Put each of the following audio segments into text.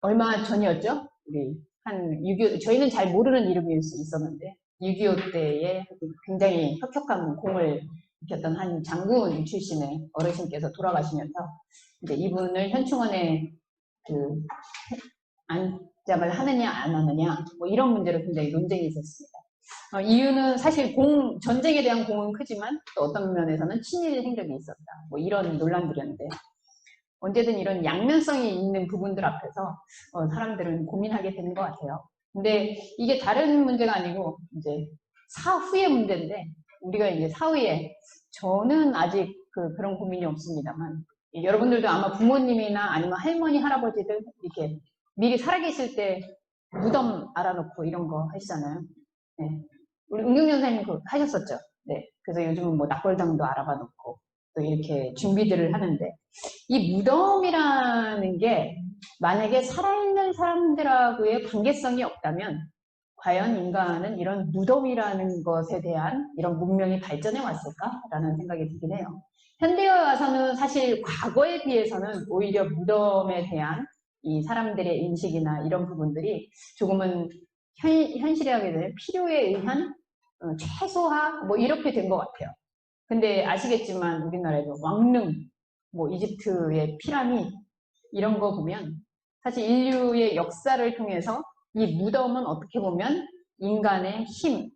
얼마 전이었죠? 우리 한 6.25, 저희는 잘 모르는 이름일 수 있었는데 6.25 때에 굉장히 혁혁한 공을 익혔던 한 장군 출신의 어르신께서 돌아가시면서 이제 이분을 현충원에 그 안장을 하느냐 안 하느냐 뭐 이런 문제로 굉장히 논쟁이 있었습니다. 이유는 사실 전쟁에 대한 공은 크지만 또 어떤 면에서는 친일 행적이 있었다. 뭐 이런 논란들이었는데 언제든 이런 양면성이 있는 부분들 앞에서 사람들은 고민하게 되는 것 같아요. 근데 이게 다른 문제가 아니고 이제 사후의 문제인데 우리가 이제 사후에 저는 아직 그런 고민이 없습니다만 여러분들도 아마 부모님이나 아니면 할머니, 할아버지들 이렇게 미리 살아계실 때 무덤 알아놓고 이런 거 하시잖아요. 네. 우리 은경 연사님 하셨었죠. 네. 그래서 요즘은 뭐 낙골당도 알아봐 놓고 또 이렇게 준비들을 하는데 이 무덤이라는 게 만약에 살아있는 사람들하고의 관계성이 없다면 과연 인간은 이런 무덤이라는 것에 대한 이런 문명이 발전해 왔을까라는 생각이 들긴 해요. 현대에 와서는 사실 과거에 비해서는 오히려 무덤에 대한 이 사람들의 인식이나 이런 부분들이 조금은 현실에 대한 필요에 의한 최소화 뭐 이렇게 된 것 같아요. 근데 아시겠지만 우리나라에도 왕릉, 뭐 이집트의 피라미드 이런 거 보면 사실 인류의 역사를 통해서 이 무덤은 어떻게 보면 인간의 힘,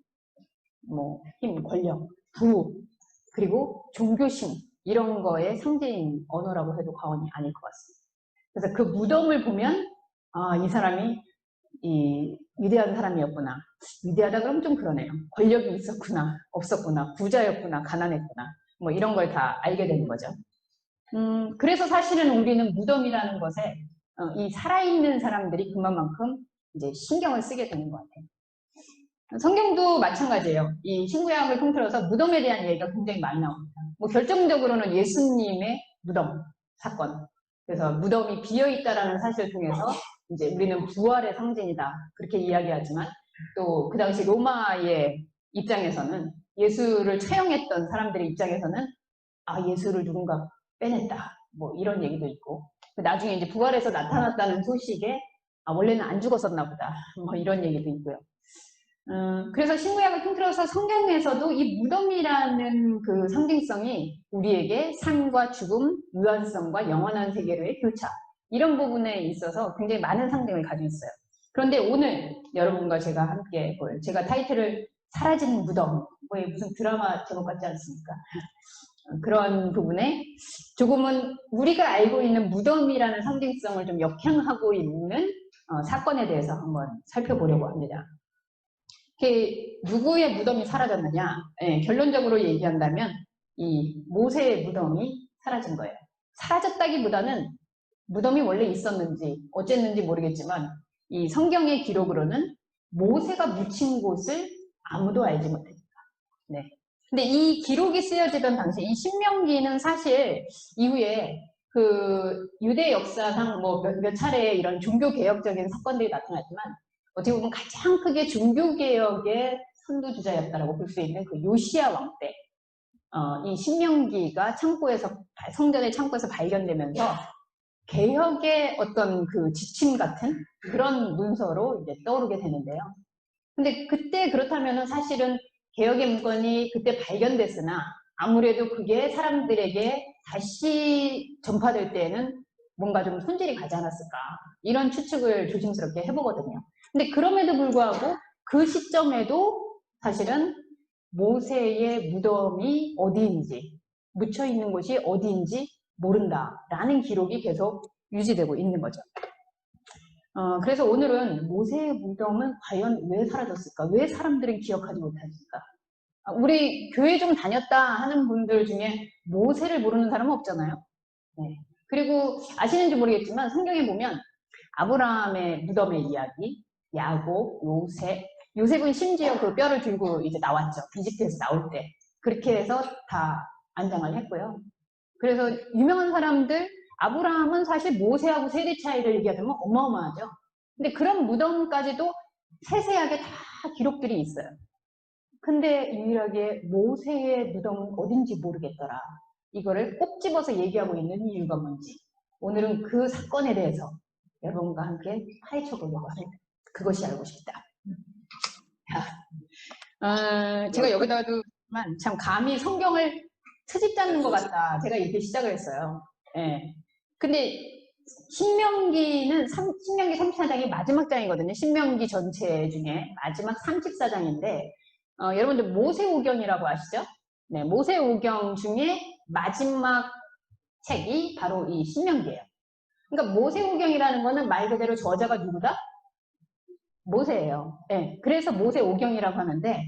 권력, 부, 그리고 종교심 이런 거의 상징인 언어라고 해도 과언이 아닐 것 같습니다. 그래서 그 무덤을 보면 이 사람이 위대한 사람이었구나. 위대하다 그러면 좀 그러네요. 권력이 있었구나, 없었구나, 부자였구나, 가난했구나. 뭐 이런 걸 다 알게 되는 거죠. 그래서 사실은 우리는 무덤이라는 것에 이 살아있는 사람들이 그만큼 이제 신경을 쓰게 되는 것 같아요. 성경도 마찬가지예요. 이 신구약을 통틀어서 무덤에 대한 얘기가 굉장히 많이 나옵니다. 뭐 결정적으로는 예수님의 무덤 사건. 그래서 무덤이 비어 있다라는 사실을 통해서 이제 우리는 부활의 상징이다 그렇게 이야기하지만 또 그 당시 로마의 입장에서는 예수를 처형했던 사람들의 입장에서는 예수를 누군가 빼냈다 뭐 이런 얘기도 있고 나중에 이제 부활해서 나타났다는 소식에 원래는 안 죽었었나 보다 뭐 이런 얘기도 있고요. 그래서 신구약을 통틀어서 성경에서도 이 무덤이라는 그 상징성이 우리에게 삶과 죽음, 유한성과 영원한 세계로의 교차 이런 부분에 있어서 굉장히 많은 상징을 가지고 있어요. 그런데 오늘 여러분과 제가 함께 볼 제가 타이틀을 사라지는 무덤 뭐 무슨 드라마 제목 같지 않습니까? 그런 부분에 조금은 우리가 알고 있는 무덤이라는 상징성을 좀 역행하고 있는 사건에 대해서 한번 살펴보려고 합니다. 누구의 무덤이 사라졌느냐? 네, 결론적으로 얘기한다면 이 모세의 무덤이 사라진 거예요. 사라졌다기보다는 무덤이 원래 있었는지 어쨌는지 모르겠지만 이 성경의 기록으로는 모세가 묻힌 곳을 아무도 알지 못합니다. 네. 근데 이 기록이 쓰여지던 당시 이 신명기는 사실 이후에 그 유대 역사상 뭐 몇 차례 이런 종교 개혁적인 사건들이 나타났지만 어떻게 보면 가장 크게 종교 개혁의 선두주자였다라고 볼 수 있는 그 요시야 왕 때 이 신명기가 성전의 창고에서 발견되면서 개혁의 어떤 그 지침 같은 그런 문서로 이제 떠오르게 되는데요. 근데 그때 그렇다면은 사실은 개혁의 문건이 그때 발견됐으나 아무래도 그게 사람들에게 다시 전파될 때에는 뭔가 좀 손질이 가지 않았을까 이런 추측을 조심스럽게 해보거든요. 근데 그럼에도 불구하고 그 시점에도 사실은 모세의 무덤이 어디인지 묻혀있는 곳이 어디인지 모른다라는 기록이 계속 유지되고 있는 거죠. 그래서 오늘은 모세의 무덤은 과연 왜 사라졌을까? 왜 사람들은 기억하지 못했을까? 우리 교회 좀 다녔다 하는 분들 중에 모세를 모르는 사람은 없잖아요. 네. 그리고 아시는지 모르겠지만 성경에 보면 아브라함의 무덤의 이야기, 야곱, 요셉은 심지어 그 뼈를 들고 이제 나왔죠. 이집트에서 나올 때. 그렇게 해서 다 안장을 했고요. 그래서 유명한 사람들, 아브라함은 사실 모세하고 세대 차이를 얘기하자면 어마어마하죠. 근데 그런 무덤까지도 세세하게 다 기록들이 있어요. 근데 유일하게 모세의 무덤은 어딘지 모르겠더라. 이거를 꼭 집어서 얘기하고 있는 이유가 뭔지 오늘은 그 사건에 대해서 여러분과 함께 파헤쳐 보려고 합니다. 그것이 알고 싶다. 제가 여기다가도 참 감히 성경을 트집 잡는 것 같다. 제가 이렇게 시작을 했어요. 예. 근데 신명기는 신명기 34장이 마지막 장이거든요. 신명기 전체 중에 마지막 34장인데 여러분들 모세오경이라고 아시죠? 네, 모세오경 중에 마지막 책이 바로 이 신명기예요. 그러니까 모세오경이라는 거는 말 그대로 저자가 누구다? 모세예요. 네, 그래서 모세오경이라고 하는데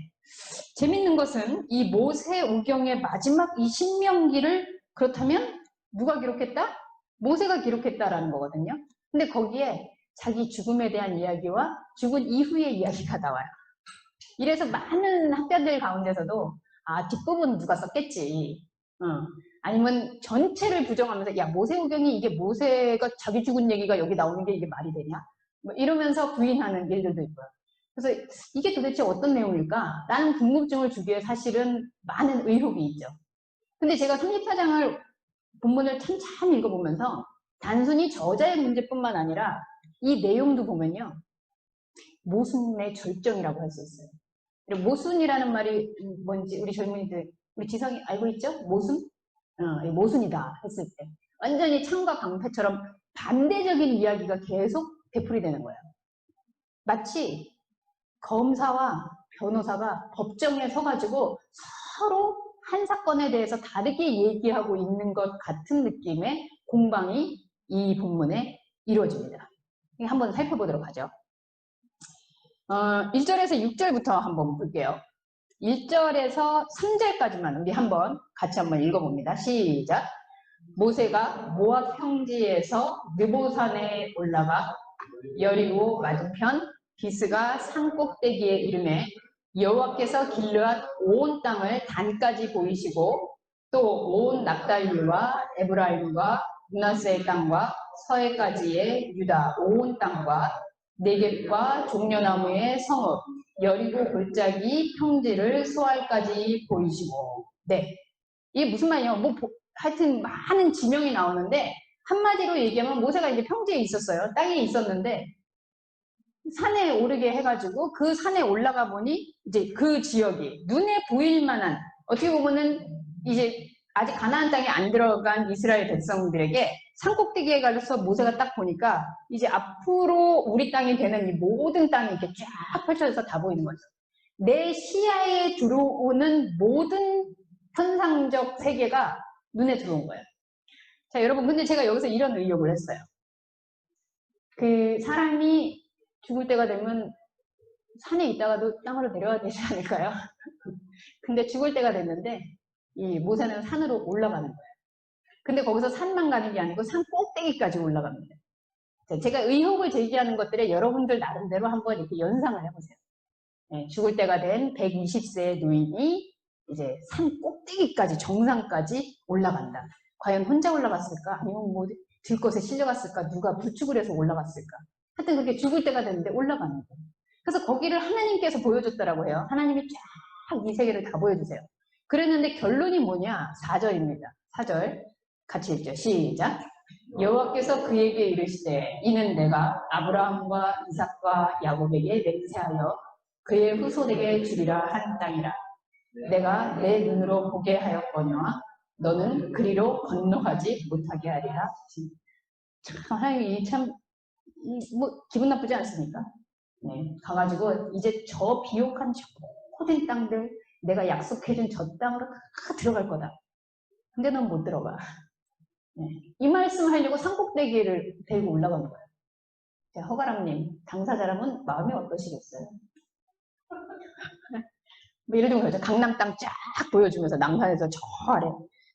재밌는 것은 이 모세오경의 마지막 이 신명기를 그렇다면 누가 기록했다? 모세가 기록했다라는 거거든요. 근데 거기에 자기 죽음에 대한 이야기와 죽은 이후의 이야기가 나와요. 이래서 많은 학자들 가운데서도 뒷부분 누가 썼겠지. 아니면 전체를 부정하면서 야 모세오경이 이게 모세가 자기 죽은 얘기가 여기 나오는 게 이게 말이 되냐? 뭐 이러면서 부인하는 일들도 있고요. 그래서 이게 도대체 어떤 내용일까? 라는 궁금증을 주기에 사실은 많은 의혹이 있죠. 근데 제가 34장을 본문을 참 읽어보면서 단순히 저자의 문제뿐만 아니라 이 내용도 보면요. 모순의 절정이라고 할 수 있어요. 모순이라는 말이 뭔지 우리 젊은이들, 우리 지성이 알고 있죠? 모순? 모순이다 했을 때 완전히 창과 방패처럼 반대적인 이야기가 계속 되풀이되는 거예요. 마치 검사와 변호사가 법정에 서가지고 서로 한 사건에 대해서 다르게 얘기하고 있는 것 같은 느낌의 공방이 이 본문에 이루어집니다. 한번 살펴보도록 하죠. 1절에서 6절부터 한번 볼게요. 1절에서 3절까지만 우리 같이 한번 읽어봅니다. 시작. 모세가 모압 평지에서 느보산에 올라가 여리고 맞은편 비스가 산 꼭대기에 이르매 여호와께서 길르앗 온 땅을 단까지 보이시고 또 온 납달리와 에브라임과 므낫세의 땅과 서해까지의 유다 온 땅과 네겝과 종려나무의 성읍 여리고 골짜기 평지를 소알까지 보이시고 네 이게 무슨 말이에요? 하여튼 많은 지명이 나오는데 한마디로 얘기하면 모세가 이제 평지에 있었어요. 땅에 있었는데 산에 오르게 해가지고 그 산에 올라가 보니 이제 그 지역이 눈에 보일 만한 어떻게 보면은 이제 아직 가나안 땅에 안 들어간 이스라엘 백성들에게 산꼭대기에 가서 모세가 딱 보니까 이제 앞으로 우리 땅이 되는 이 모든 땅이 이렇게 쫙 펼쳐져서 다 보이는 거죠. 내 시야에 들어오는 모든 현상적 세계가 눈에 들어온 거예요. 자, 여러분, 근데 제가 여기서 이런 의혹을 했어요. 그 사람이 죽을 때가 되면 산에 있다가도 땅으로 내려야 되지 않을까요? 근데 죽을 때가 됐는데 이 모세는 산으로 올라가는 거예요. 근데 거기서 산만 가는 게 아니고 산 꼭대기까지 올라갑니다. 자, 제가 의혹을 제기하는 것들에 여러분들 나름대로 한번 이렇게 연상을 해보세요. 네, 죽을 때가 된 120세의 노인이 이제 산 꼭대기까지 정상까지 올라간다. 과연 혼자 올라갔을까? 아니면 뭐 들것에 실려갔을까? 누가 부축을 해서 올라갔을까? 하여튼 그렇게 죽을 때가 됐는데 올라가는 거예요. 그래서 거기를 하나님께서 보여줬다라고 해요. 하나님이 쫙 이 세계를 다 보여주세요. 그랬는데 결론이 뭐냐? 4절입니다. 4절 같이 읽죠. 시작. 여호와께서 그에게 이르시되 이는 내가 아브라함과 이삭과 야곱에게 맹세하여 그의 후손에게 주리라 한 땅이라. 내가 내 눈으로 보게 하였거니와 너는 그리로 건너가지 못하게 하리라. 하나님이 참 뭐 기분 나쁘지 않습니까? 네, 가가지고 이제 저 비옥한 저 모든 땅들 내가 약속해준 저 땅으로 다 들어갈 거다. 근데 넌 못 들어가. 네, 이 말씀 하려고 산꼭대기를 데리고 올라간 거예요. 자, 허가람님 당사자라면 마음이 어떠시겠어요? 뭐 예를 들면 그렇죠. 강남 땅 쫙 보여주면서 남산에서 저 아래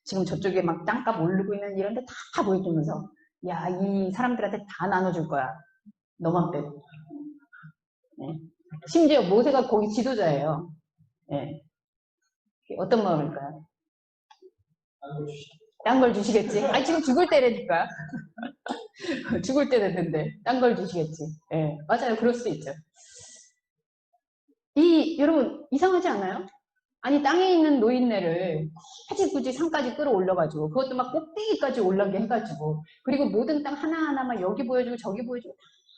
지금 저쪽에 막 땅값 오르고 있는 이런 데 다 보여주면서 야, 이 사람들한테 다 나눠줄 거야. 너만 빼고. 네. 심지어 모세가 거기 지도자예요. 네. 어떤 마음일까요? 딴 걸 주시겠지. 아니 지금 죽을 때라니까. 죽을 때 됐는데 딴 걸 주시겠지. 네. 맞아요. 그럴 수 있죠. 여러분 이상하지 않아요? 아니 땅에 있는 노인네를 굳이 산까지 끌어올려가지고 그것도 막 꼭대기까지 올라게 해가지고 그리고 모든 땅 하나하나 막 여기 보여주고 저기 보여주고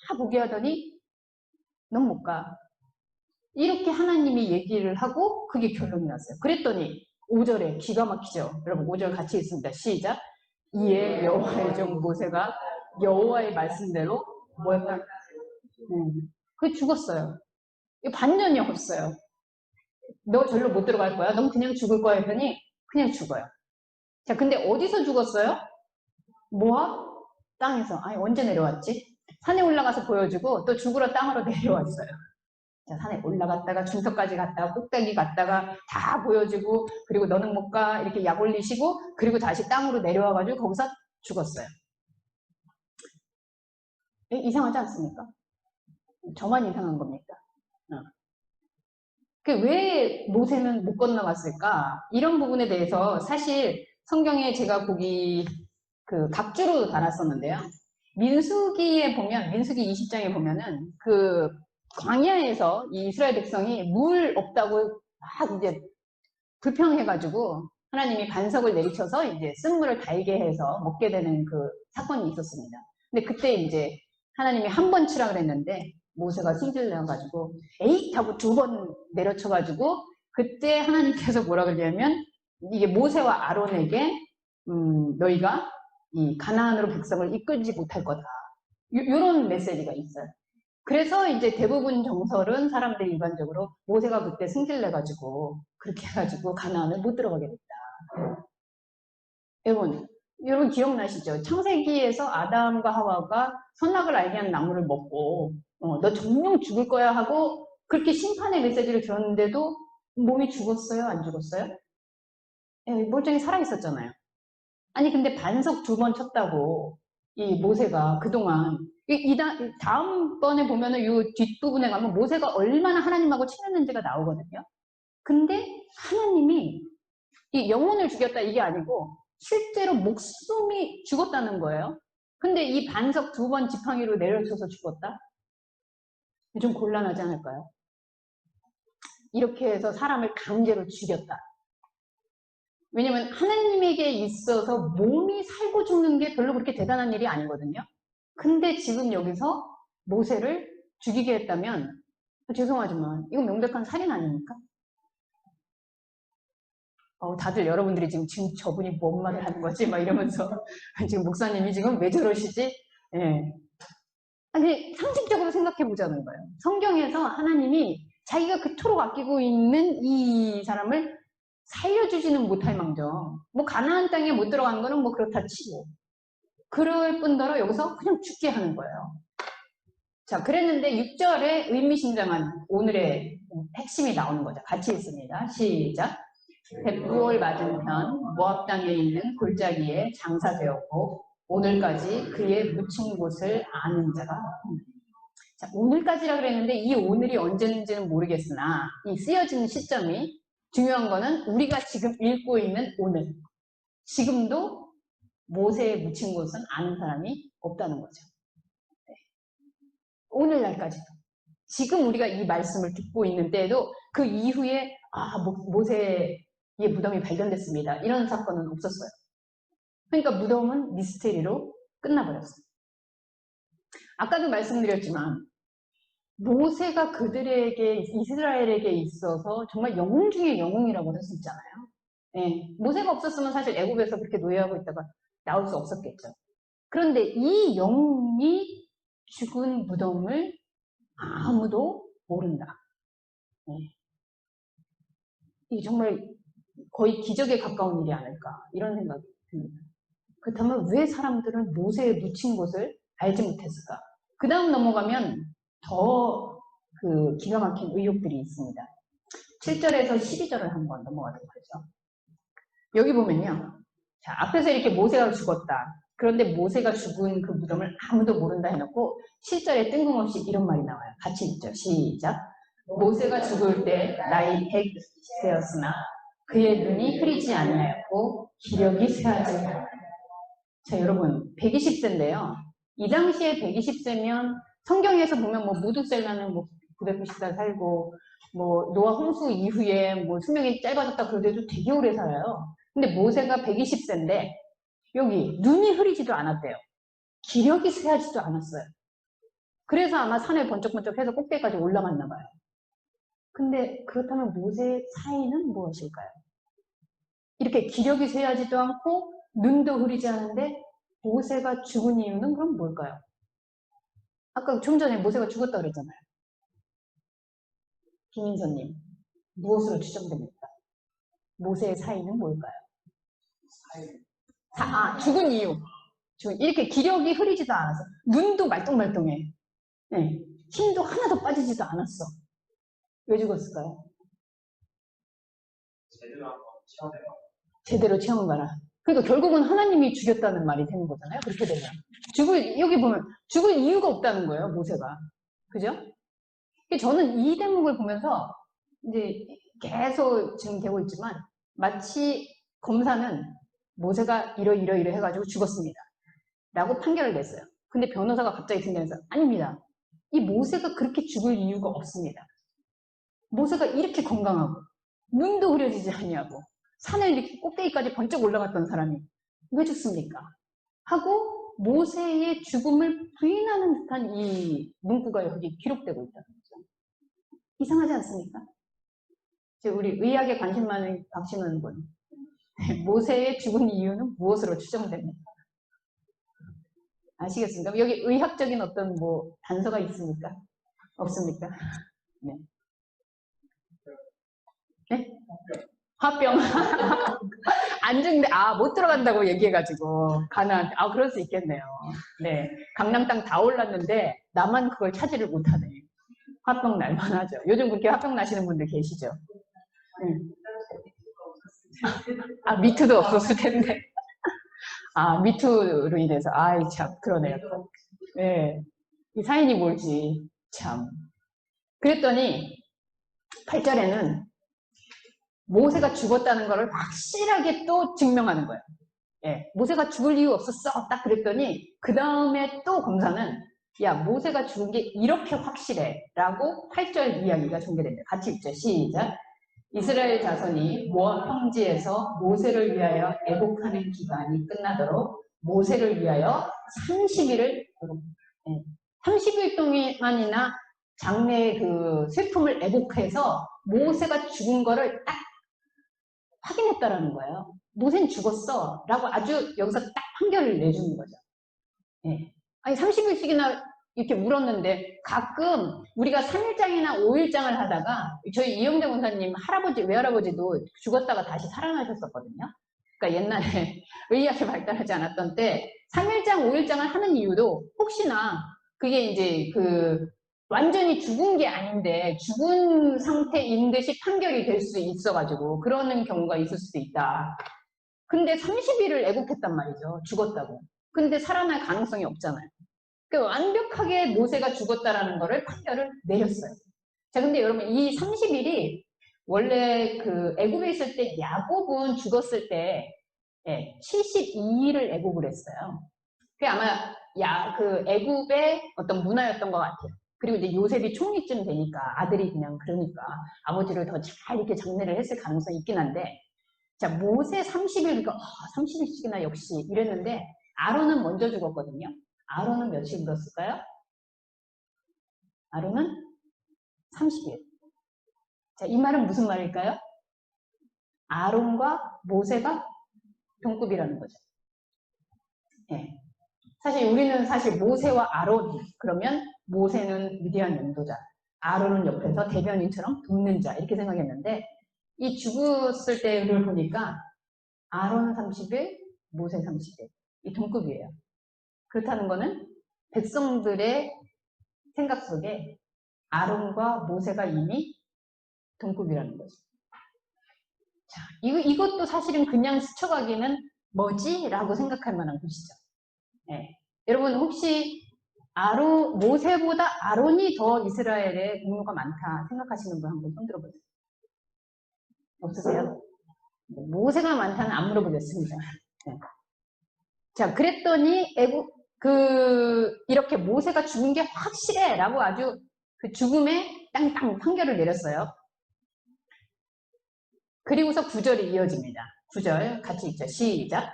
다 보게 하더니 넌 못 가. 이렇게 하나님이 얘기를 하고 그게 결론이 났어요. 그랬더니 5절에 기가 막히죠. 여러분 5절 같이 읽습니다. 시작. 이에 여호와의 종 모세가 여호와의 말씀대로 뭐였다? 그 죽었어요. 반전이 없어요. 너 절로 못 들어갈 거야. 넌 그냥 죽을 거야 했더니 그냥 죽어요. 자, 근데 어디서 죽었어요? 모압? 땅에서. 아니 언제 내려왔지? 산에 올라가서 보여주고 또 죽으러 땅으로 내려왔어요. 자, 산에 올라갔다가 중턱까지 갔다가 꼭대기 갔다가 다 보여주고 그리고 너는 못 가 이렇게 약 올리시고 그리고 다시 땅으로 내려와가지고 거기서 죽었어요. 이상하지 않습니까? 저만 이상한 겁니까? 왜 모세는 못 건너갔을까? 이런 부분에 대해서 사실 성경에 제가 거기 그 각주로 달았었는데요. 민수기에 보면 민수기 20장에 보면은 그 광야에서 이 이스라엘 백성이 물 없다고 막 이제 불평해가지고 하나님이 반석을 내리쳐서 이제 쓴물을 달게 해서 먹게 되는 그 사건이 있었습니다. 근데 그때 이제 하나님이 한 번 치라 그랬는데 모세가 승질 내가지고 에잇 하고 2번 내려쳐가지고 그때 하나님께서 뭐라 그러냐면 이게 모세와 아론에게 너희가 이 가나안으로 백성을 이끌지 못할 거다. 이런 메시지가 있어요. 그래서 이제 대부분 정설은 사람들이 일반적으로 모세가 그때 승질 내가지고 그렇게 해가지고 가나안을 못 들어가게 됐다. 여러분 기억나시죠? 창세기에서 아담과 하와가 선악을 알게 한 나무를 먹고 너 정령 죽을 거야 하고 그렇게 심판의 메시지를 들었는데도 몸이 죽었어요? 안 죽었어요? 멀쩡히 살아있었잖아요. 아니 근데 반석 2번 쳤다고 이 모세가 그동안 다음번에 보면은 이 뒷부분에 가면 모세가 얼마나 하나님하고 친했는지가 나오거든요. 근데 하나님이 이 영혼을 죽였다 이게 아니고 실제로 목숨이 죽었다는 거예요. 근데 이 반석 2번 지팡이로 내려쳐서 죽었다? 좀 곤란하지 않을까요? 이렇게 해서 사람을 강제로 죽였다. 왜냐면 하나님에게 있어서 몸이 살고 죽는 게 별로 그렇게 대단한 일이 아니거든요. 근데 지금 여기서 모세를 죽이게 했다면 죄송하지만 이건 명백한 살인 아닙니까? 다들 여러분들이 지금 저분이 뭔 말을 하는 거지? 막 이러면서 지금 목사님이 지금 왜 저러시지? 예. 아니 상식적으로 생각해 보자는 거예요. 성경에서 하나님이 자기가 그토록 아끼고 있는 이 사람을 살려주지는 못할 망정 뭐 가나안 땅에 못 들어간 거는 뭐 그렇다 치고 그럴 뿐더러 여기서 그냥 죽게 하는 거예요. 자, 그랬는데 6절에 의미심장한 오늘의 핵심이 나오는 거죠. 같이 있습니다. 시작. 벳부올 맞은편 모압 땅에 있는 골짜기에 장사되었고 오늘까지 그의 묻힌 곳을 아는 자가 없느니라. 자, 오늘까지라 그랬는데 이 오늘이 언제인지는 모르겠으나 이 쓰여지는 시점이 중요한 거는 우리가 지금 읽고 있는 오늘 지금도 모세에 묻힌 곳은 아는 사람이 없다는 거죠. 네. 오늘날까지도 지금 우리가 이 말씀을 듣고 있는 때에도 그 이후에 모세의 무덤이 발견됐습니다. 이런 사건은 없었어요. 그러니까 무덤은 미스테리로 끝나버렸어요. 아까도 말씀드렸지만 모세가 그들에게 이스라엘에게 있어서 정말 영웅 중에 영웅이라고 할 수 있잖아요. 네. 모세가 없었으면 사실 애굽에서 그렇게 노예하고 있다가 나올 수 없었겠죠. 그런데 이 영웅이 죽은 무덤을 아무도 모른다. 네. 이게 정말 거의 기적에 가까운 일이 아닐까 이런 생각이 듭니다. 그렇다면 왜 사람들은 모세에 묻힌 곳을 알지 못했을까? 그 다음 넘어가면 더 그 기가 막힌 의혹들이 있습니다. 7절에서 12절을 한번 넘어가도록 하죠. 여기 보면요. 자, 앞에서 이렇게 모세가 죽었다. 그런데 모세가 죽은 그 무덤을 아무도 모른다 해놓고 7절에 뜬금없이 이런 말이 나와요. 같이 읽죠. 시작. 모세가 죽을 때 나이 100세였으나 그의 눈이 흐리지 아니하였고 기력이 쇠하지 않았다. 자, 여러분 120세인데요. 이 당시에 120세면 성경에서 보면 뭐 무두셀라는 뭐 990살 살고 뭐 노아 홍수 이후에 뭐 수명이 짧아졌다 그러더라도 되게 오래 살아요. 근데 모세가 120세인데 여기 눈이 흐리지도 않았대요. 기력이 쇠하지도 않았어요. 그래서 아마 산에 번쩍번쩍해서 꼭대기까지 올라갔나 봐요. 근데 그렇다면 모세의 사이는 무엇일까요? 이렇게 기력이 쇠하지도 않고 눈도 흐리지 않은데 모세가 죽은 이유는 그럼 뭘까요? 아까 좀 전에 모세가 죽었다 그랬잖아요. 김인선님, 무엇으로 추정됩니까? 모세의 사이는 뭘까요? 죽은 이유. 이렇게 기력이 흐리지도 않아서 눈도 말똥말똥해. 네. 힘도 하나도 빠지지도 않았어. 왜 죽었을까요? 제대로 체험해봐라. 그러니까 결국은 하나님이 죽였다는 말이 되는 거잖아요. 그렇게 되면. 여기 보면 죽을 이유가 없다는 거예요. 모세가. 그죠? 저는 이 대목을 보면서 이제 계속 지금 되고 있지만 마치 검사는 모세가 이러 해가지고 죽었습니다. 라고 판결을 냈어요. 근데 변호사가 갑자기 등장해서 아닙니다. 이 모세가 그렇게 죽을 이유가 없습니다. 모세가 이렇게 건강하고 눈도 흐려지지 않냐고 산을 이렇게 꼭대기까지 번쩍 올라갔던 사람이 왜 죽습니까? 하고 모세의 죽음을 부인하는 듯한 이 문구가 여기 기록되고 있다는 거죠. 이상하지 않습니까? 우리 의학에 관심 많은 박신원 분. 모세의 죽은 이유는 무엇으로 추정됩니까? 아시겠습니까? 여기 의학적인 어떤 뭐 단서가 있습니까? 없습니까? 네. 네? 화병. 안 죽는데, 못 들어간다고 얘기해가지고, 가나한테. 그럴 수 있겠네요. 네. 강남 땅 다 올랐는데, 나만 그걸 차지를 못하네. 화병 날만하죠. 요즘 그렇게 화병 나시는 분들 계시죠? 미투도 없었을 텐데. 미투로 인해서. 참, 그러네요. 네. 이 사인이 뭘지, 참. 그랬더니, 8절에는 모세가 죽었다는 것을 확실하게 또 증명하는 거예요. 예, 모세가 죽을 이유 없었어. 딱 그랬더니 그 다음에 또 검사는 야, 모세가 죽은 게 이렇게 확실해. 라고 8절 이야기가 전개됩니다. 같이 읽죠. 시작. 이스라엘 자손이 모압 평지에서 모세를 위하여 애곡하는 기간이 끝나도록 모세를 위하여 30일을 30일 동안이나 장래의 그 슬픔을 애곡해서 모세가 죽은 거를 딱 확인했다라는 거예요. 모세는 죽었어. 라고 아주 여기서 딱 판결을 내주는 거죠. 예. 아니, 30일씩이나 이렇게 물었는데 가끔 우리가 3일장이나 5일장을 하다가 저희 이영대 권사님 외할아버지도 죽었다가 다시 살아나셨었거든요. 그러니까 옛날에 의학이 발달하지 않았던 때 3일장, 5일장을 하는 이유도 혹시나 그게 이제 완전히 죽은 게 아닌데 죽은 상태인 듯이 판결이 될 수 있어가지고 그러는 경우가 있을 수도 있다. 근데 30일을 애국했단 말이죠. 죽었다고. 근데 살아날 가능성이 없잖아요. 그러니까 완벽하게 모세가 죽었다라는 거를 판결을 내렸어요. 자, 근데 여러분 이 30일이 원래 애굽에 있을 때 야곱은 죽었을 때 72일을 애국을 했어요. 그게 아마 애굽의 어떤 문화였던 것 같아요. 그리고 이제 요셉이 총리쯤 되니까 아들이 그냥 그러니까 아버지를 더 잘 이렇게 장례를 했을 가능성이 있긴 한데 자, 모세 30일, 그러니까 30일씩이나 역시 이랬는데 아론은 먼저 죽었거든요. 아론은 며칠 물었을까요? 아론은 30일. 자, 이 말은 무슨 말일까요? 아론과 모세가 동급이라는 거죠. 네. 사실 우리는 모세와 아론, 그러면 모세는 위대한 연도자, 아론은 옆에서 대변인처럼 돕는 자 이렇게 생각했는데 이 죽었을 때를 보니까 아론은 30일, 모세 30일 이 동급이에요. 그렇다는 거는 백성들의 생각 속에 아론과 모세가 이미 동급이라는 거죠. 자, 이것도 사실은 그냥 스쳐가기는 뭐지? 라고 생각할 만한 것이죠. 네. 여러분 혹시 모세보다 아론이 더 이스라엘에 공로가 많다 생각하시는 분 한번 손 들어보세요. 없으세요? 모세가 많다는 안 물어보겠습니다. 네. 자, 그랬더니 이렇게 모세가 죽은 게 확실해 라고 아주 죽음에 땅땅 판결을 내렸어요. 그리고서 9절이 이어집니다. 9절 같이 읽죠. 시작.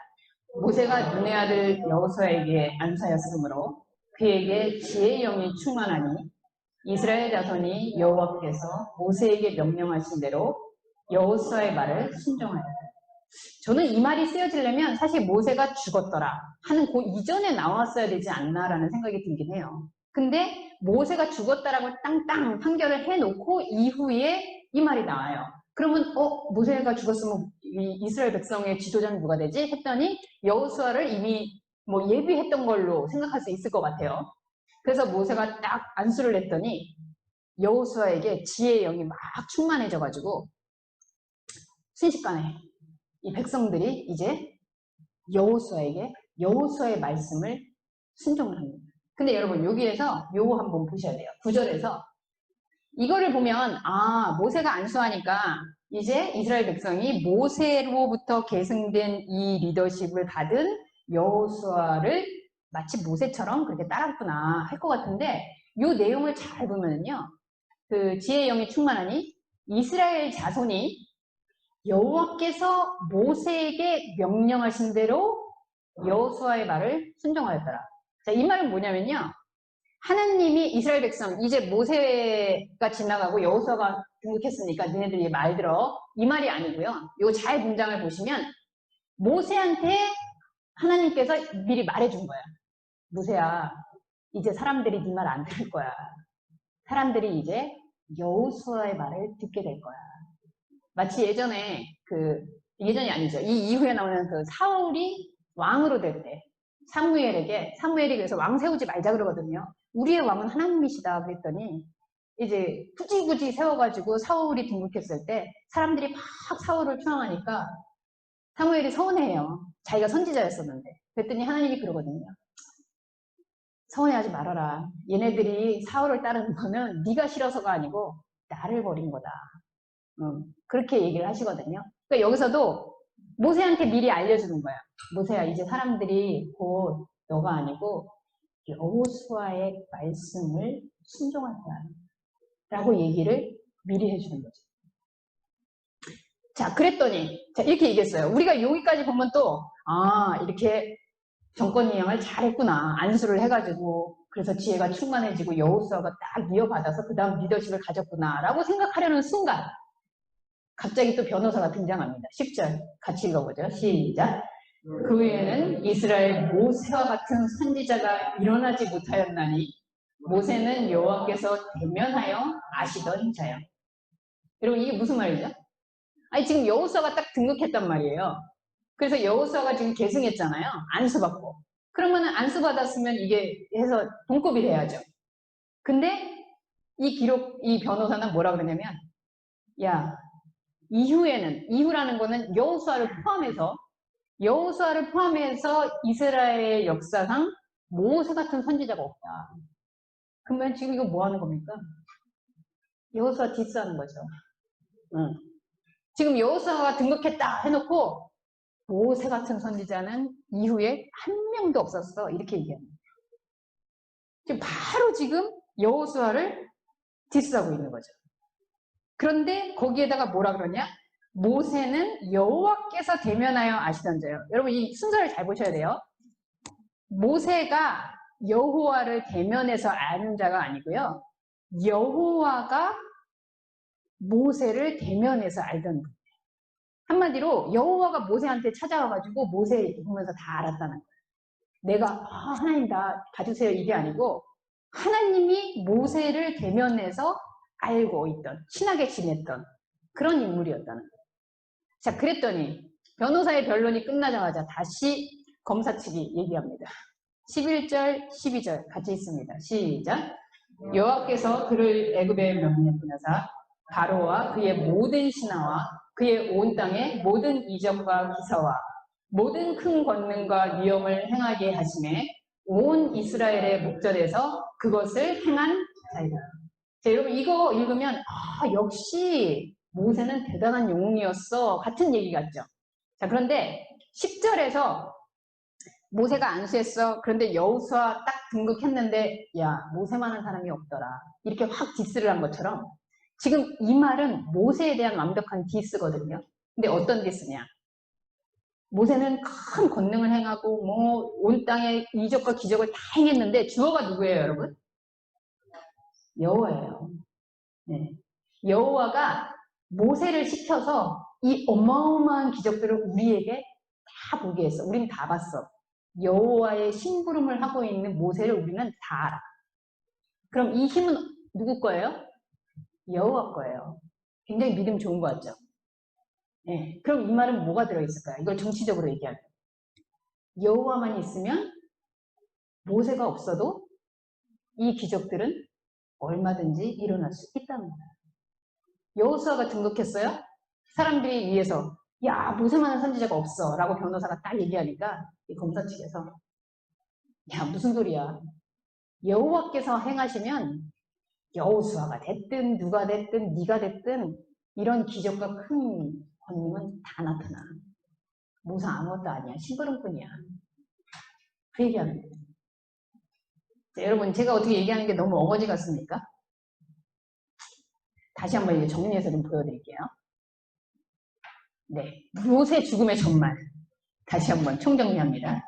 모세가 눈의 아들 여호수아에게 안사였으므로 그에게 지혜의 영이 충만하니 이스라엘 자손이 여호와께서 모세에게 명령하신 대로 여호수아의 말을 순종하였다. 저는 이 말이 쓰여지려면 사실 모세가 죽었더라 하는 그 이전에 나왔어야 되지 않나라는 생각이 들긴 해요. 근데 모세가 죽었다라고 땅땅 판결을 해놓고 이후에 이 말이 나와요. 그러면 모세가 죽었으면 이 이스라엘 백성의 지도자는 누가 되지? 했더니 여호수아를 이미 뭐 예비했던 걸로 생각할 수 있을 것 같아요. 그래서 모세가 딱 안수를 했더니 여호수아에게 지혜의 영이 막 충만해져가지고 순식간에 이 백성들이 이제 여호수아의 말씀을 순종을 합니다. 근데 여러분 여기에서 요거 한번 보셔야 돼요. 9절에서 이거를 보면 모세가 안수하니까 이제 이스라엘 백성이 모세로부터 계승된 이 리더십을 받은 여호수아를 마치 모세처럼 그렇게 따랐구나 할 것 같은데 이 내용을 잘 보면요. 그 지혜의 영이 충만하니 이스라엘 자손이 여호와께서 모세에게 명령하신 대로 여호수아의 말을 순종하였더라. 자, 이 말은 뭐냐면요. 하나님이 이스라엘 백성, 이제 모세가 지나가고 여호수아가 등극했으니까 너네들이 말 들어. 이 말이 아니고요. 이거 잘 문장을 보시면 모세한테 하나님께서 미리 말해준 거야. 모세야, 이제 사람들이 네 말 안 들을 거야. 사람들이 이제 여호수아의 말을 듣게 될 거야. 마치 예전이 아니죠. 이 이후에 나오는 그 사울이 왕으로 될 때 사무엘이 그래서 왕 세우지 말자 그러거든요. 우리의 왕은 하나님이시다 그랬더니 이제 굳이 세워가지고 사울이 등극했을 때 사람들이 막 사울을 추앙하니까 사무엘이 서운해해요. 자기가 선지자였었는데. 그랬더니 하나님이 그러거든요. 서운해하지 말아라. 얘네들이 사울을 따르는 거는 네가 싫어서가 아니고 나를 버린 거다. 그렇게 얘기를 하시거든요. 그러니까 여기서도 모세한테 미리 알려주는 거야. 모세야, 이제 사람들이 곧 너가 아니고 여호수아의 말씀을 순종할 거야. 라고 얘기를 미리 해주는 거죠. 자, 그랬더니 이렇게 얘기했어요. 우리가 여기까지 보면 또 이렇게 정권 이양을 잘했구나. 안수를 해가지고 그래서 지혜가 충만해지고 여호수아가 딱 이어받아서 그 다음 리더십을 가졌구나 라고 생각하려는 순간 갑자기 또 변호사가 등장합니다. 10절 같이 읽어보죠. 시작. 그 후에는 이스라엘 모세와 같은 선지자가 일어나지 못하였나니 모세는 여호와께서 대면하여 아시던 자요. 여러분 이게 무슨 말이죠? 아니 지금 여호수아가 딱 등극했단 말이에요. 그래서 여호수아가 지금 계승했잖아요. 안수받고. 그러면 안수받았으면 이게 해서 동급이 돼야죠. 근데 이 변호사는 뭐라 그러냐면 야, 이후라는 거는 여호수아를 포함해서 이스라엘 역사상 모세 같은 선지자가 없다. 그러면 지금 이거 뭐 하는 겁니까? 여호수아 디스하는 거죠. 지금 여호수아가 등극했다 해놓고 모세 같은 선지자는 이후에 한 명도 없었어. 이렇게 얘기합니다. 지금 여호수아를 디스하고 있는 거죠. 그런데 거기에다가 뭐라 그러냐? 모세는 여호와께서 대면하여 아시던 자요. 여러분 이 순서를 잘 보셔야 돼요. 모세가 여호와를 대면해서 아는 자가 아니고요. 여호와가 모세를 대면해서 알던 분. 한마디로 여호와가 모세한테 찾아와가지고 모세 보면서 다 알았다는 거예요. 내가 하나님 다 봐주세요 이게 아니고 하나님이 모세를 대면해서 알고 있던 친하게 지냈던 그런 인물이었다는 거예요. 자, 그랬더니 변호사의 변론이 끝나자마자 다시 검사 측이 얘기합니다. 11절, 12절 같이 있습니다. 시작. 여호와께서 그를 애굽에 명령해 보내사 바로와 그의 모든 신하와 그의 온 땅의 모든 이적과 기사와 모든 큰 권능과 위엄을 행하게 하심에 온 이스라엘의 목전에서 그것을 행한 자이다. 자, 여러분 이거 읽으면 역시 모세는 대단한 영웅이었어 같은 얘기 같죠. 자, 그런데 10절에서 모세가 안수했어. 그런데 여호수아 딱 등극했는데 야 모세만한 사람이 없더라. 이렇게 확 디스를 한 것처럼 지금 이 말은 모세에 대한 완벽한 디스거든요. 근데 어떤 데 쓰냐? 모세는 큰 권능을 행하고 뭐 온 땅에 이적과 기적을 다 행했는데 주어가 누구예요, 여러분? 여호와예요. 네. 여호와가 모세를 시켜서 이 어마어마한 기적들을 우리에게 다 보게 했어. 우린 다 봤어. 여호와의 심부름을 하고 있는 모세를 우리는 다 알아. 그럼 이 힘은 누구 거예요? 여호와 거예요. 굉장히 믿음 좋은 거 같죠? 네. 그럼 이 말은 뭐가 들어있을까요? 이걸 정치적으로 얘기하면. 여호와만 있으면 모세가 없어도 이 기적들은 얼마든지 일어날 수 있다는 거예요. 여호수아가 등극했어요? 사람들이 위에서 야 모세만한 선지자가 없어 라고 변호사가 딱 얘기하니까 이 검사 측에서 야 무슨 소리야. 여호와께서 행하시면 여호수아가 됐든 누가 됐든 네가 됐든 이런 기적과 큰 권능은 다 나타나. 모세 아무것도 아니야. 심부름뿐이야. 그 얘기하는 거예요. 자, 여러분 제가 어떻게 얘기하는 게 너무 어거지 같습니까? 다시 한번 이제 정리해서 좀 보여드릴게요. 네, 모세 죽음의 전말. 다시 한번 총정리합니다.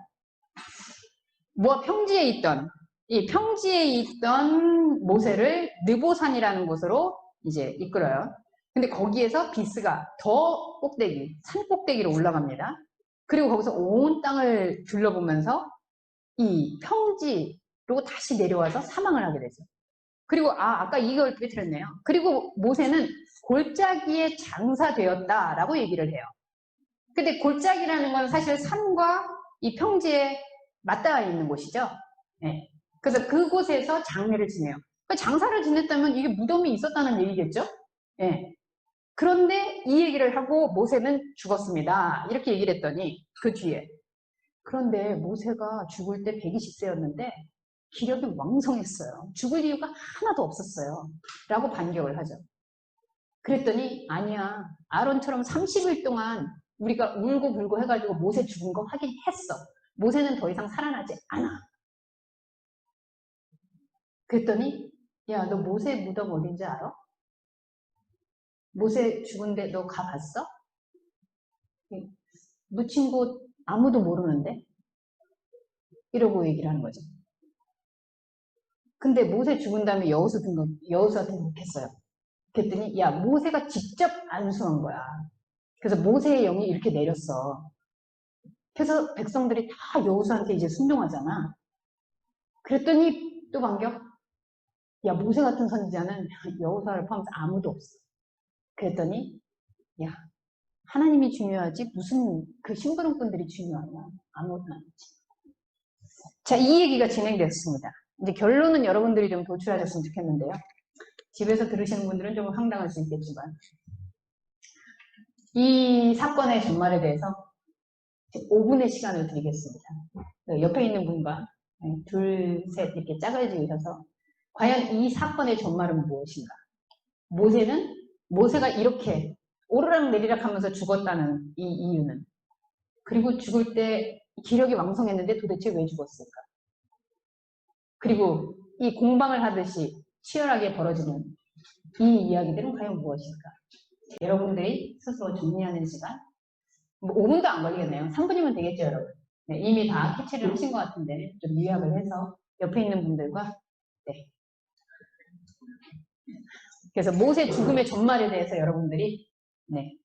평지에 있던 이 평지에 있던 모세를 느보산이라는 곳으로 이제 이끌어요. 근데 거기에서 비스가 더 꼭대기, 산 꼭대기로 올라갑니다. 그리고 거기서 온 땅을 둘러보면서 이 평지로 다시 내려와서 사망을 하게 되죠. 그리고 아까 이걸 빼뜨렸네요. 그리고 모세는 골짜기에 장사되었다라고 얘기를 해요. 근데 골짜기라는 건 사실 산과 이 평지에 맞닿아 있는 곳이죠. 네. 그래서 그곳에서 장례를 지내요. 장사를 지냈다면 이게 무덤이 있었다는 얘기겠죠? 네. 그런데 이 얘기를 하고 모세는 죽었습니다. 이렇게 얘기를 했더니 그 뒤에 그런데 모세가 죽을 때 120세였는데 기력이 왕성했어요. 죽을 이유가 하나도 없었어요. 라고 반격을 하죠. 그랬더니 아니야. 아론처럼 30일 동안 우리가 울고 불고 해가지고 모세 죽은 거 확인했어. 모세는 더 이상 살아나지 않아. 그랬더니 야, 너 모세 무덤 어딘지 알아? 모세 죽은데 너 가봤어? 묻힌 곳 아무도 모르는데? 이러고 얘기를 하는 거죠. 근데 모세 죽은 다음에 여호수아 등극했어요. 그랬더니 야, 모세가 직접 안수한 거야. 그래서 모세의 영이 이렇게 내렸어. 그래서 백성들이 다 여호수아한테 이제 순종하잖아. 그랬더니 또 반격. 야, 모세 같은 선지자는 여호수아를 포함해서 아무도 없어. 그랬더니 야, 하나님이 중요하지 무슨 그 심부름꾼들이 중요하냐. 아무것도 아니지. 자, 이 얘기가 진행됐습니다. 이제 결론은 여러분들이 좀 도출하셨으면 좋겠는데요. 집에서 들으시는 분들은 좀 황당할 수 있겠지만 이 사건의 전말에 대해서 5분의 시간을 드리겠습니다. 옆에 있는 분과 둘, 셋 이렇게 짝을 지으셔서 과연 이 사건의 전말은 무엇인가? 모세가 이렇게 오르락 내리락 하면서 죽었다는 이 이유는, 그리고 죽을 때 기력이 왕성했는데 도대체 왜 죽었을까? 그리고 이 공방을 하듯이 치열하게 벌어지는 이 이야기들은 과연 무엇일까? 여러분들이 스스로 정리하는 시간, 5분도 안 걸리겠네요. 3분이면 되겠죠, 여러분. 네, 이미 다 캐치를 하신 것 같은데 좀 요약을 해서 옆에 있는 분들과 그래서 모세 죽음의 전말에 대해서 여러분들이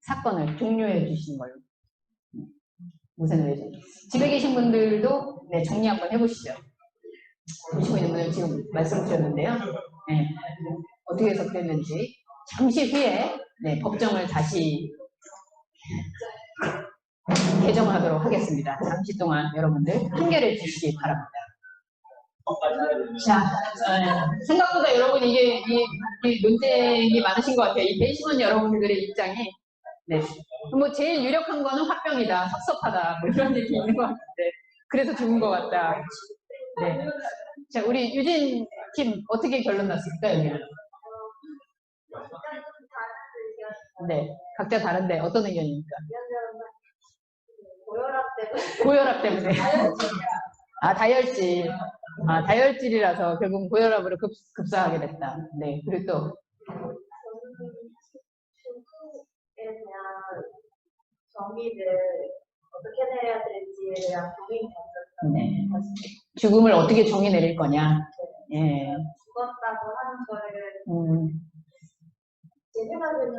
사건을 종료해 주시는 걸로. 모세는 왜 죽었지? 집에 계신 분들도 정리 한번 해보시죠. 보시고 있는 분들 지금 말씀드렸는데요. 어떻게 해서 그랬는지 잠시 후에 법정을 다시 개정하도록 하겠습니다. 잠시 동안 여러분들 한결해 주시기 바랍니다. 자, 생각보다 여러분 이게 논쟁이 많으신 것 같아요. 이 배심원 여러분들의 입장이 뭐 제일 유력한 거는 화병이다, 섭섭하다, 뭐 이런 얘기 있는 것 같은데 그래서 죽은 것 같다. 자, 우리 유진 팀 어떻게 결론 났습니까, 여기는? 각자 다른데 어떤 의견입니까? 고혈압 때문에. 다혈질. 다혈질이라서 결국 고혈압으로 급사하게 됐다. 그리고 또 정의를 어떻게 내려야 될지에 대한 고민이 없었어요. 네. 죽음을 어떻게 정의 내릴 거냐. 예. 죽었다고 하는 거를 제 생각에는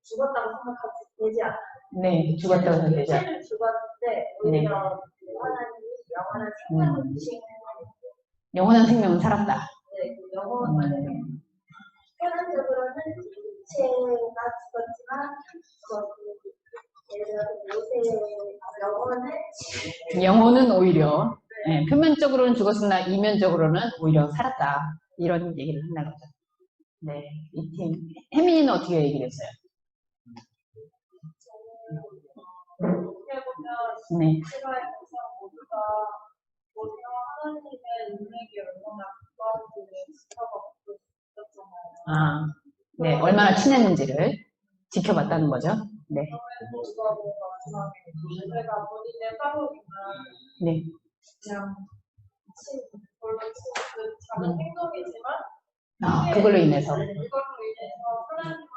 죽었다고 생각하지 되지 않아요. 네, 죽었다고 생각되죠. 실제로 죽었는데 오히려 하나님이 영원한 생명을 주신 영원한 생명은 살았다. 네, 표현적으로는 육체가 죽었지만 예를 들어서 모세의 영혼은 오히려 표면적으로는 죽었으나 이면적으로는 오히려 살았다. 이런 얘기를 한다는 거죠. 네, 이 팀 혜민이는 어떻게 얘기를 했어요? 네. 아, 네, 얼마나 친했는지를 지켜봤다는 거죠. 네. 네. 그걸로 인해서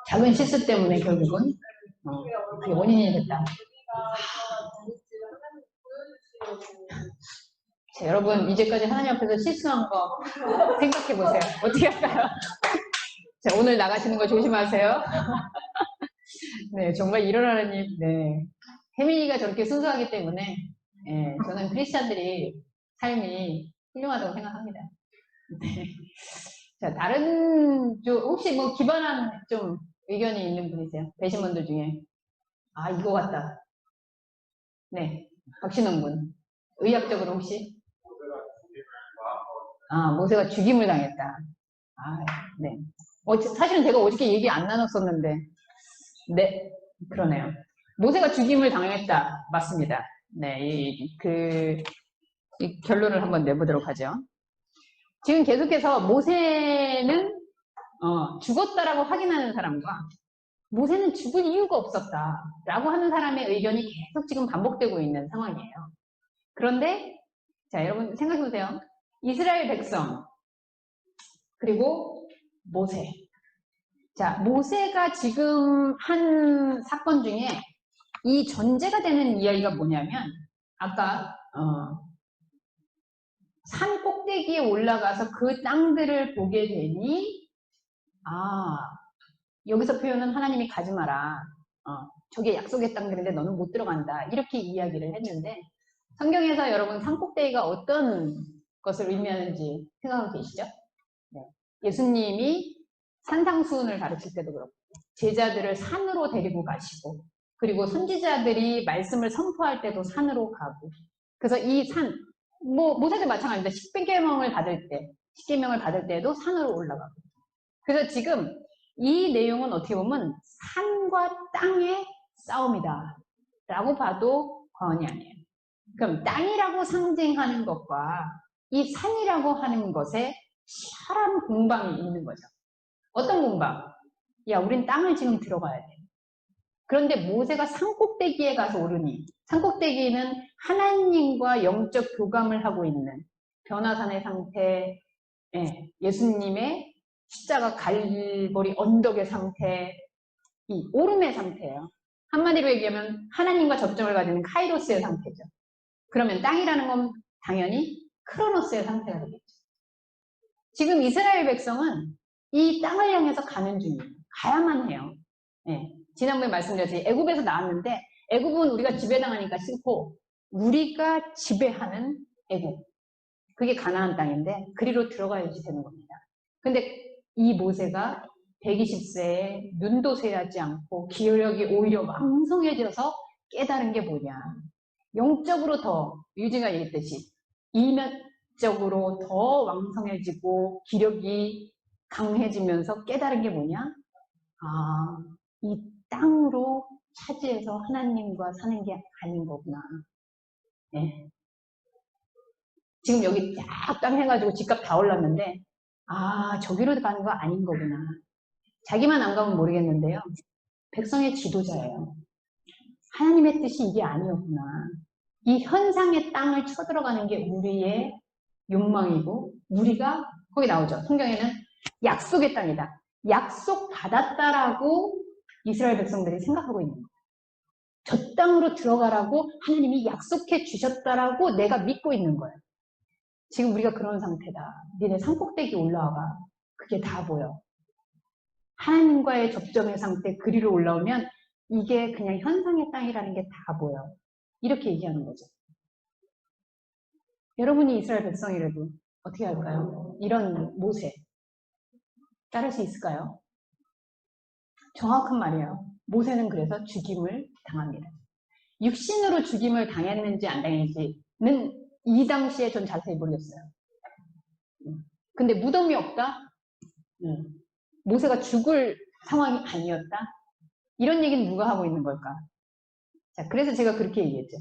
작은 실수 때문에 결국은 그게 원인이 됐다. 자, 여러분 이제까지 하나님 앞에서 실수한 거 생각해 보세요. 어떻게 할까요? 자, 오늘 나가시는 거 조심하세요. 네, 정말 일어나는 일. 네, 혜민이가 저렇게 순수하기 때문에 저는 크리스찬들이 삶이 훌륭하다고 생각합니다. 네. 자, 다른 혹시 뭐 기반한 좀 의견이 있는 분이세요? 계신 분들 중에 이거 같다. 네, 박신원 군. 의학적으로 혹시? 모세가 죽임을 당했다. 네. 사실은 제가 어저께 얘기 안 나눴었는데, 네, 그러네요. 모세가 죽임을 당했다. 맞습니다. 네, 이 결론을 한번 내보도록 하죠. 지금 계속해서 모세는 죽었다라고 확인하는 사람과 모세는 죽을 이유가 없었다 라고 하는 사람의 의견이 계속 지금 반복되고 있는 상황이에요. 그런데 자, 여러분 생각해보세요. 이스라엘 백성 그리고 모세. 자, 모세가 지금 한 사건 중에 이 전제가 되는 이야기가 뭐냐면 아까 산 꼭대기에 올라가서 그 땅들을 보게 되니 여기서 표현은 하나님이 가지 마라. 저게 약속의 땅들인데 너는 못 들어간다. 이렇게 이야기를 했는데 성경에서 여러분 산 꼭대기가 어떤 것을 의미하는지 생각하고 계시죠? 네. 예수님이 산상수훈을 가르칠 때도 그렇고 제자들을 산으로 데리고 가시고 그리고 선지자들이 말씀을 선포할 때도 산으로 가고 그래서 이 산, 모세도 마찬가지입니다. 십계명을 받을 때도 산으로 올라가고 그래서 지금 이 내용은 어떻게 보면 산과 땅의 싸움이다 라고 봐도 과언이 아니에요. 그럼 땅이라고 상징하는 것과 이 산이라고 하는 것에 치열한 공방이 있는 거죠. 어떤 공방? 야, 우린 땅을 지금 들어가야 돼. 그런데 모세가 산꼭대기에 가서 오르니 산꼭대기는 하나님과 영적 교감을 하고 있는 변화산의 상태, 예수님의 십자가 갈보리 언덕의 상태, 이 오름의 상태예요. 한마디로 얘기하면 하나님과 접점을 가지는 카이로스의 상태죠. 그러면 땅이라는 건 당연히 크로노스의 상태가 되겠죠. 지금 이스라엘 백성은 이 땅을 향해서 가는 중이에요. 가야만 해요. 지난번에 말씀드렸지 애굽에서 나왔는데 애굽은 우리가 지배당하니까 싫고 우리가 지배하는 애굽. 그게 가나안 땅인데 그리로 들어가야지 되는 겁니다. 근데 이 모세가 120세에 눈도 새하지 않고 기력이 오히려 왕성해져서 깨달은 게 뭐냐. 영적으로 더 유진이가 얘기했듯이 이면적으로 더 왕성해지고 기력이 강해지면서 깨달은 게 뭐냐. 이 땅으로 차지해서 하나님과 사는 게 아닌 거구나. 네. 지금 여기 쫙 땅 해가지고 집값 다 올랐는데 저기로 가는 거 아닌 거구나. 자기만 안 가면 모르겠는데요. 백성의 지도자예요. 하나님의 뜻이 이게 아니었구나. 이 현상의 땅을 쳐들어가는 게 우리의 욕망이고 우리가 거기 나오죠. 성경에는 약속의 땅이다. 약속 받았다라고 이스라엘 백성들이 생각하고 있는 거예요. 저 땅으로 들어가라고 하나님이 약속해 주셨다라고 내가 믿고 있는 거예요. 지금 우리가 그런 상태다. 니네 산꼭대기 올라와봐. 그게 다 보여. 하나님과의 접점의 상태, 그 위로 올라오면 이게 그냥 현상의 땅이라는 게 다 보여. 이렇게 얘기하는 거죠. 여러분이 이스라엘 백성이라도 어떻게 할까요? 이런 모세 따를 수 있을까요? 정확한 말이에요. 모세는 그래서 죽임을 당합니다. 육신으로 죽임을 당했는지 안 당했는지는 이 당시에 전 자세히 모르겠어요. 근데 무덤이 없다? 모세가 죽을 상황이 아니었다? 이런 얘기는 누가 하고 있는 걸까? 자, 그래서 제가 그렇게 얘기했죠.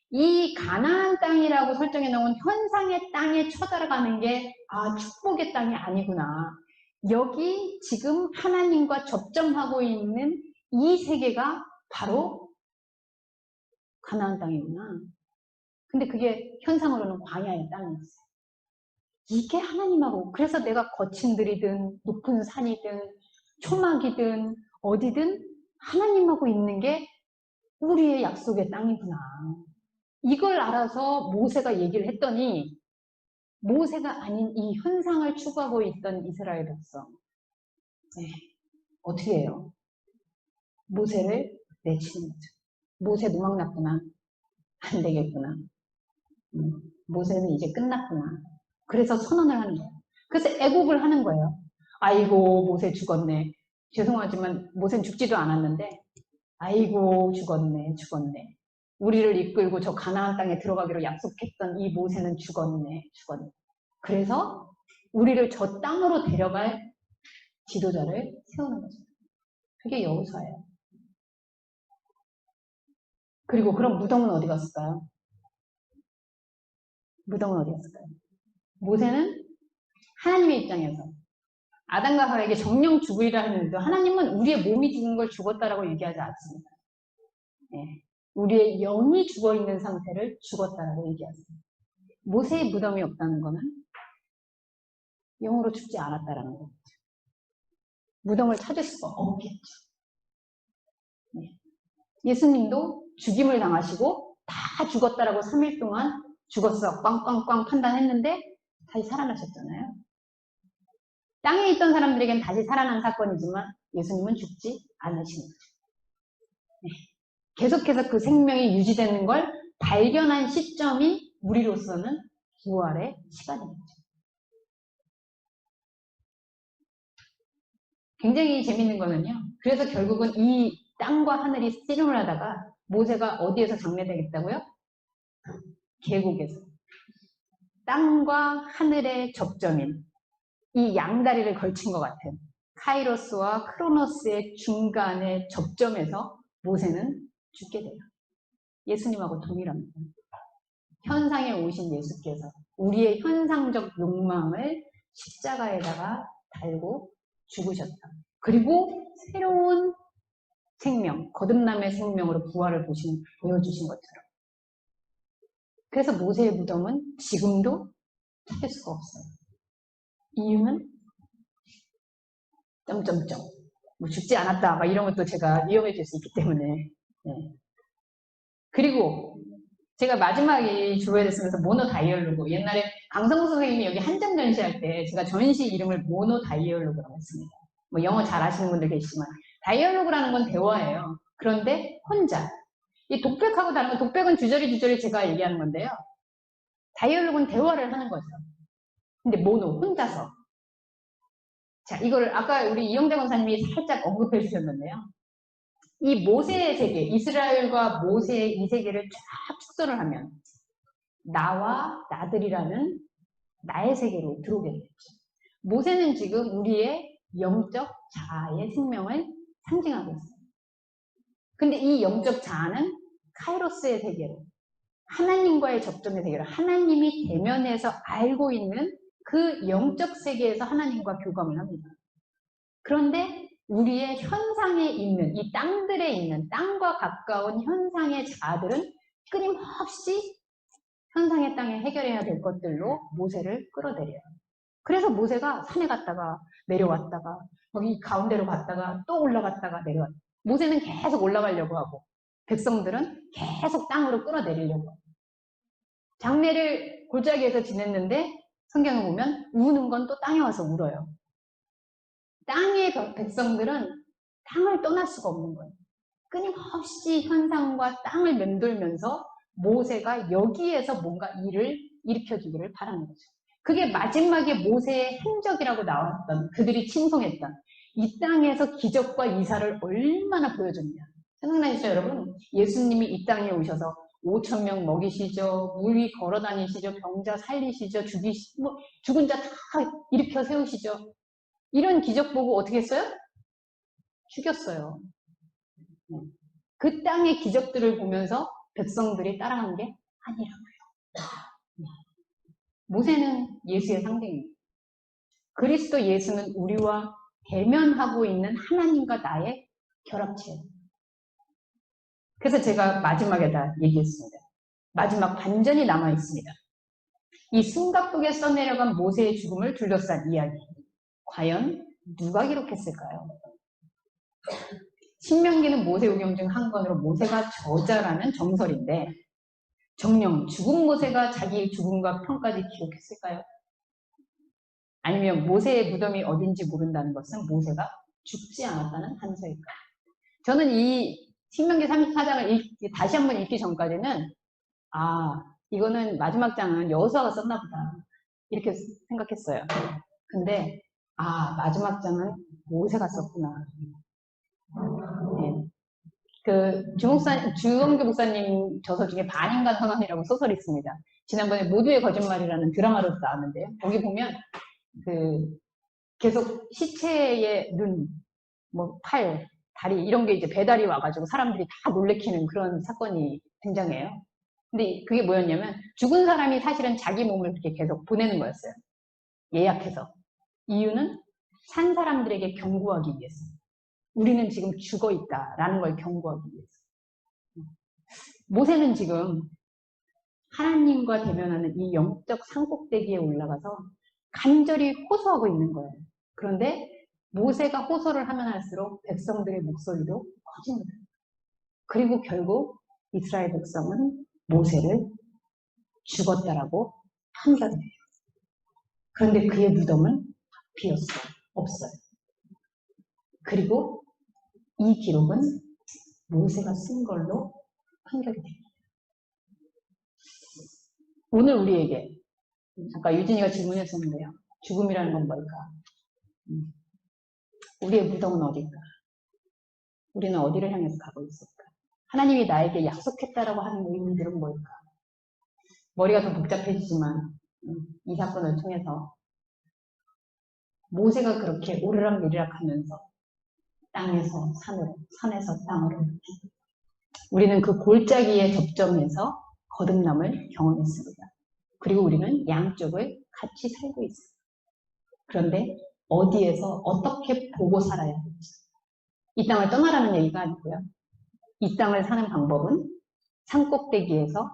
이 가나안 땅이라고 설정해 놓은 현상의 땅에 쳐들어가는 게 축복의 땅이 아니구나. 여기 지금 하나님과 접점하고 있는 이 세계가 바로 가나안 땅이구나. 근데 그게 현상으로는 광야의 땅이었어요. 이게 하나님하고, 그래서 내가 거친 들이든 높은 산이든 초막이든 어디든 하나님하고 있는 게 우리의 약속의 땅이구나. 이걸 알아서 모세가 얘기를 했더니 모세가 아닌 이 현상을 추구하고 있던 이스라엘 백성 어떻게 해요? 모세를 내치는 거죠. 모세 누막 났구나. 안 되겠구나. 모세는 이제 끝났구나. 그래서 선언을 하는 거예요. 그래서 애곡을 하는 거예요. 아이고 모세 죽었네. 죄송하지만 모세는 죽지도 않았는데 아이고 죽었네. 우리를 이끌고 저 가나안 땅에 들어가기로 약속했던 이 모세는 죽었네. 그래서 우리를 저 땅으로 데려갈 지도자를 세우는 거죠. 그게 여호수아예요. 그리고 그럼 무덤은 어디 갔을까요? 모세는 하나님의 입장에서 아담과 하와에게 정령 죽으리라 했는데 하나님은 우리의 몸이 죽은 걸 죽었다라고 얘기하지 않습니다. 우리의 영이 죽어있는 상태를 죽었다라고 얘기하습니다. 모세의 무덤이 없다는 것은 영으로 죽지 않았다라는 거죠. 무덤을 찾을 수가 없겠죠. 예수님도 죽임을 당하시고 다 죽었다라고 3일 동안 죽었어 꽝꽝꽝 판단했는데 다시 살아나셨잖아요. 땅에 있던 사람들에겐 다시 살아난 사건이지만 예수님은 죽지 않으신 거죠. 계속해서 그 생명이 유지되는 걸 발견한 시점이 우리로서는 부활의 시간입니다. 굉장히 재밌는 거는요. 그래서 결국은 이 땅과 하늘이 씨름을 하다가 모세가 어디에서 장례되겠다고요? 계곡에서. 땅과 하늘의 접점인 이 양다리를 걸친 것 같은 카이로스와 크로노스의 중간의 접점에서 모세는 죽게 돼요. 예수님하고 동일합니다. 현상에 오신 예수께서 우리의 현상적 욕망을 십자가에다가 달고 죽으셨다. 그리고 새로운 생명, 거듭남의 생명으로 부활을 보여주신 것처럼. 그래서 모세의 무덤은 지금도 찾을 수가 없어요. 이유는 점점점 뭐 죽지 않았다 막 이런 것도 제가 위험해질 수 있기 때문에. 그리고 제가 마지막에 주보에 쓰면서 모노다이얼로그, 옛날에 강성수 선생님이 여기 한정 전시할 때 제가 전시 이름을 모노다이얼로그라고 했습니다. 뭐 영어 잘 아시는 분들 계시지만 다이얼로그라는 건 대화예요. 그런데 혼자. 이 독백하고 다른 건, 독백은 주저리 제가 얘기하는 건데요. 다이얼로그는 대화를 하는 거죠. 근데 모노, 혼자서. 자, 이걸 아까 우리 이영대 권사님이 살짝 언급해 주셨는데요. 이 모세의 세계, 이스라엘과 모세의 이 세계를 쫙 축소를 하면 나와 나들이라는 나의 세계로 들어오게 되죠. 모세는 지금 우리의 영적 자아의 생명을 상징하고 있어요. 근데 이 영적 자아는 카이로스의 세계로, 하나님과의 접점의 세계로, 하나님이 대면해서 알고 있는 그 영적 세계에서 하나님과 교감을 합니다. 그런데 우리의 현상에 있는, 이 땅들에 있는, 땅과 가까운 현상의 자아들은 끊임없이 현상의 땅에 해결해야 될 것들로 모세를 끌어들여요. 그래서 모세가 산에 갔다가 내려왔다가 여기 가운데로 갔다가 또 올라갔다가 내려왔다. 모세는 계속 올라가려고 하고 백성들은 계속 땅으로 끌어내리려고. 장례를 골짜기에서 지냈는데 성경을 보면 우는 건 또 땅에 와서 울어요. 땅의 백성들은 땅을 떠날 수가 없는 거예요. 끊임없이 현상과 땅을 맴돌면서 모세가 여기에서 뭔가 일을 일으켜주기를 바라는 거죠. 그게 마지막에 모세의 행적이라고 나왔던, 그들이 칭송했던 이 땅에서 기적과 이사를 얼마나 보여줬냐. 생각나시죠, 여러분? 예수님이 이 땅에 오셔서 5,000명 먹이시죠, 물 위 걸어 다니시죠, 병자 살리시죠, 죽은 자 다 일으켜 세우시죠. 이런 기적 보고 어떻게 했어요? 죽였어요. 그 땅의 기적들을 보면서 백성들이 따라간 게 아니라고요. 모세는 예수의 상징입니다. 그리스도 예수는 우리와 대면하고 있는 하나님과 나의 결합체예요. 그래서 제가 마지막에다 얘기했습니다. 마지막 반전이 남아있습니다. 이 숨가쁘게 써내려간 모세의 죽음을 둘러싼 이야기. 과연 누가 기록했을까요? 신명기는 모세오경 중 한 권으로 모세가 저자라는 정설인데 정녕 죽은 모세가 자기의 죽음과 평까지 기록했을까요? 아니면 모세의 무덤이 어딘지 모른다는 것은 모세가 죽지 않았다는 단서일까요? 저는 이 신명기 34장을 다시 한번 읽기 전까지는 이거는 마지막 장은 여호수아가 썼나 보다 이렇게 생각했어요. 근데 마지막 장은 모세가 썼구나. 네. 그 주원교 목사님 저서 중에 반인간 선언이라고 소설이 있습니다. 지난번에 모두의 거짓말이라는 드라마로 나왔는데요. 거기 보면 계속 시체의 눈, 팔, 다리 이런 게 이제 배달이 와가지고 사람들이 다 놀래키는 그런 사건이 등장해요. 근데 그게 뭐였냐면 죽은 사람이 사실은 자기 몸을 그렇게 계속 보내는 거였어요. 예약해서. 이유는 산 사람들에게 경고하기 위해서. 우리는 지금 죽어 있다라는 걸 경고하기 위해서. 모세는 지금 하나님과 대면하는 이 영적 산꼭대기에 올라가서 간절히 호소하고 있는 거예요. 그런데 모세가 호소를 하면 할수록 백성들의 목소리도 커집니다. 그리고 결국 이스라엘 백성은 모세를 죽었다라고 판결해요. 그런데 그의 무덤은 비었어요. 없어요. 그리고 이 기록은 모세가 쓴 걸로 판결이 됩니다. 오늘 우리에게 아까 유진이가 질문했었는데요. 죽음이라는 건 뭘까? 우리의 무덤은 어딜까? 우리는 어디를 향해서 가고 있을까? 하나님이 나에게 약속했다라고 하는 의미들은 뭘까? 머리가 더 복잡해지지만 이 사건을 통해서 모세가 그렇게 오르락내리락 하면서 땅에서 산으로, 산에서 땅으로 우리는 그 골짜기에 접점해서 거듭남을 경험했습니다. 그리고 우리는 양쪽을 같이 살고 있어요. 그런데 어디에서 어떻게 보고 살아야 할지. 이 땅을 떠나라는 얘기가 아니고요. 이 땅을 사는 방법은 산꼭대기에서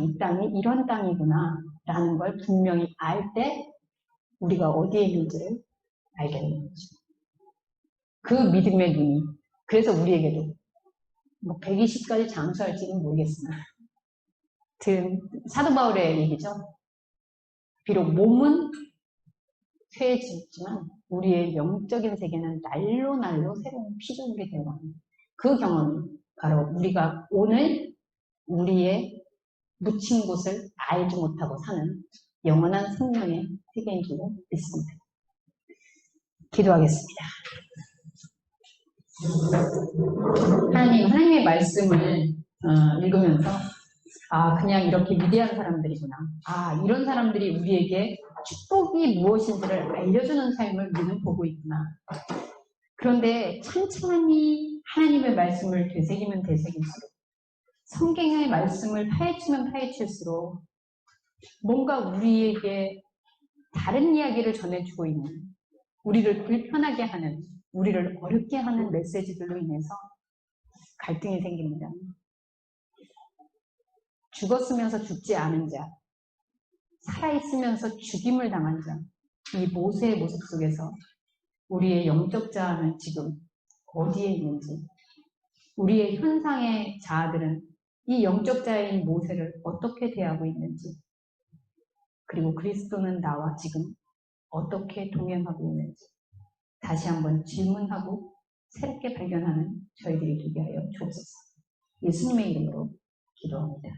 이 땅이 이런 땅이구나 라는 걸 분명히 알 때 우리가 어디에 있는지를 알게 되는 거죠. 그 믿음의 눈이 그래서 우리에게도 120까지 장수할지는 모르겠으나 사도 바울의 얘기죠. 비록 몸은 쇠해지지만 우리의 영적인 세계는 날로 새로운 피조물이 되어가는 그 경험이 바로 우리가 오늘 우리의 묻힌 곳을 알지 못하고 사는 영원한 생명의 세계인 줄 믿습니다. 기도하겠습니다. 하나님의 말씀을 읽으면서 그냥 이렇게 위대한 사람들이구나. 이런 사람들이 우리에게 축복이 무엇인지를 알려주는 삶을 우리는 보고 있구나. 그런데 천천히 하나님의 말씀을 되새기면 되새길수록 성경의 말씀을 파헤치면 파헤칠수록 뭔가 우리에게 다른 이야기를 전해주고 있는 우리를 불편하게 하는 우리를 어렵게 하는 메시지들로 인해서 갈등이 생깁니다. 죽었으면서 죽지 않은 자, 살아있으면서 죽임을 당한 자, 이 모세의 모습 속에서 우리의 영적 자아는 지금 어디에 있는지 우리의 현상의 자아들은 이 영적 자인 모세를 어떻게 대하고 있는지, 그리고 그리스도는 나와 지금 어떻게 동행하고 있는지 다시 한번 질문하고 새롭게 발견하는 저희들이 되게 하여 주옵소서. 예수님의 이름으로 기도합니다.